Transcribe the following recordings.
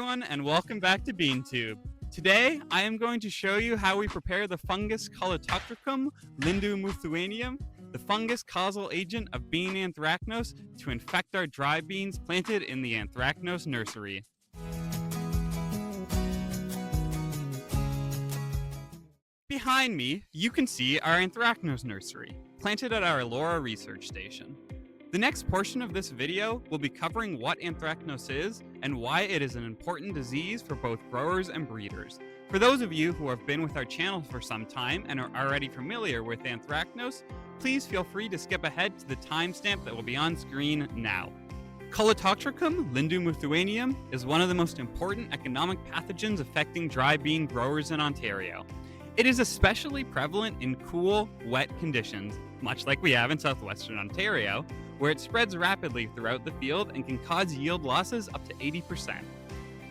everyone, and welcome back to BeanTube. Today, I am going to show you how we prepare the fungus Colletotrichum lindemuthianum, the fungus causal agent of bean anthracnose, to infect our dry beans planted in the Anthracnose Nursery. Behind me, you can see our Anthracnose Nursery, planted at our Elora Research Station. The next portion of this video will be covering what anthracnose is and why it is an important disease for both growers and breeders. For those of you who have been with our channel for some time and are already familiar with anthracnose, please feel free to skip ahead to the timestamp that will be on screen now. Colletotrichum lindemuthianum is one of the most important economic pathogens affecting dry bean growers in Ontario. It is especially prevalent in cool, wet conditions, much like we have in southwestern Ontario, where it spreads rapidly throughout the field and can cause yield losses up to 80%.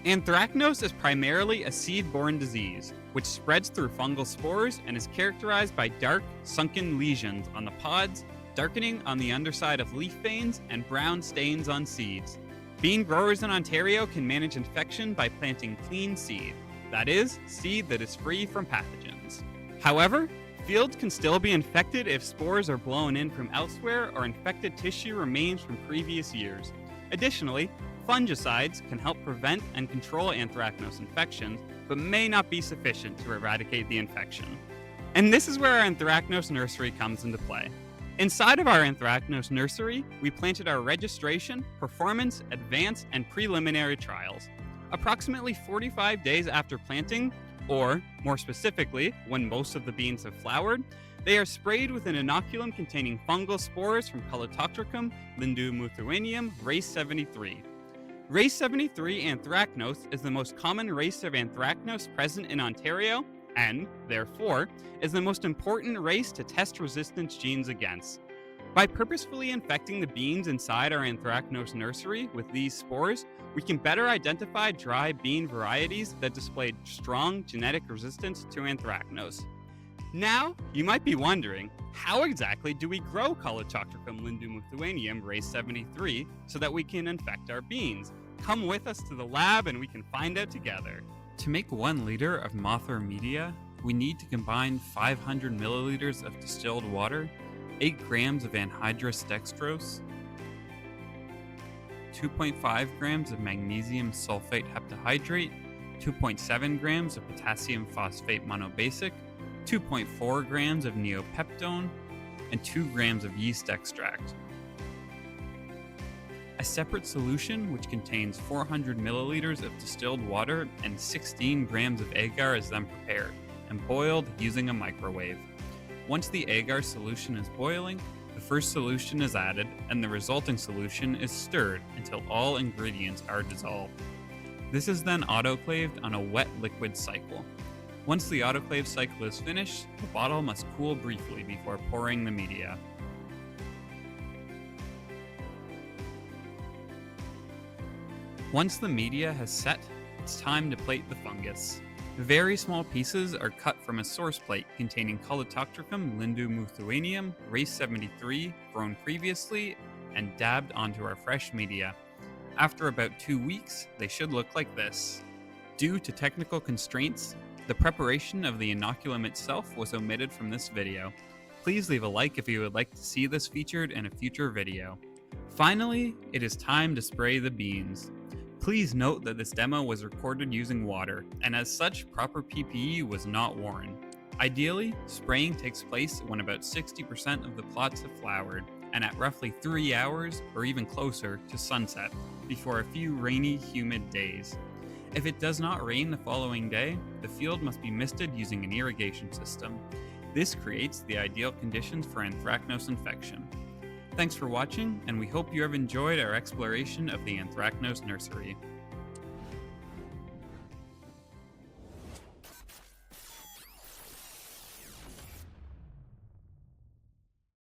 Anthracnose is primarily a seed-borne disease, which spreads through fungal spores and is characterized by dark, sunken lesions on the pods, darkening on the underside of leaf veins, and brown stains on seeds. Bean growers in Ontario can manage infection by planting clean seed, that is, seed that is free from pathogens. However, fields can still be infected if spores are blown in from elsewhere or infected tissue remains from previous years. Additionally, fungicides can help prevent and control anthracnose infections, but may not be sufficient to eradicate the infection. And this is where our Anthracnose Nursery comes into play. Inside of our Anthracnose Nursery, we planted our registration, performance, advanced, and preliminary trials. Approximately 45 days after planting, or, more specifically, when most of the beans have flowered, they are sprayed with an inoculant containing fungal spores from Colletotrichum lindemuthianum race 73. Race 73 anthracnose is the most common race of anthracnose present in Ontario, and, therefore, is the most important race to test resistance genes against. By purposefully infecting the beans inside our Anthracnose Nursery with these spores, we can better identify dry bean varieties that display strong genetic resistance to anthracnose. Now, you might be wondering, how exactly do we grow Colletotrichum lindemuthianum race 73 so that we can infect our beans? Come with us to the lab and we can find out together. To make 1 liter of mothra media, we need to combine 500 milliliters of distilled water, 8 grams of anhydrous dextrose, 2.5 grams of magnesium sulfate heptahydrate, 2.7 grams of potassium phosphate monobasic, 2.4 grams of neopeptone, and 2 grams of yeast extract. A separate solution, which contains 400 milliliters of distilled water and 16 grams of agar, is then prepared and boiled using a microwave. Once the agar solution is boiling, the first solution is added and the resulting solution is stirred until all ingredients are dissolved. This is then autoclaved on a wet liquid cycle. Once the autoclave cycle is finished, the bottle must cool briefly before pouring the media. Once the media has set, it's time to plate the fungus. Very small pieces are cut from a source plate containing Colletotrichum lindemuthianum race 73 grown previously and dabbed onto our fresh media. After about 2 weeks, they should look like this. Due to technical constraints, the preparation of the inoculum itself was omitted from this video. Please leave a like if you would like to see this featured in a future video. Finally, it is time to spray the beans. Please note that this demo was recorded using water, and as such, proper PPE was not worn. Ideally, spraying takes place when about 60% of the plots have flowered, and at roughly 3 hours or even closer to sunset, before a few rainy, humid days. If it does not rain the following day, the field must be misted using an irrigation system. This creates the ideal conditions for anthracnose infection. Thanks for watching, and we hope you have enjoyed our exploration of the Anthracnose Nursery.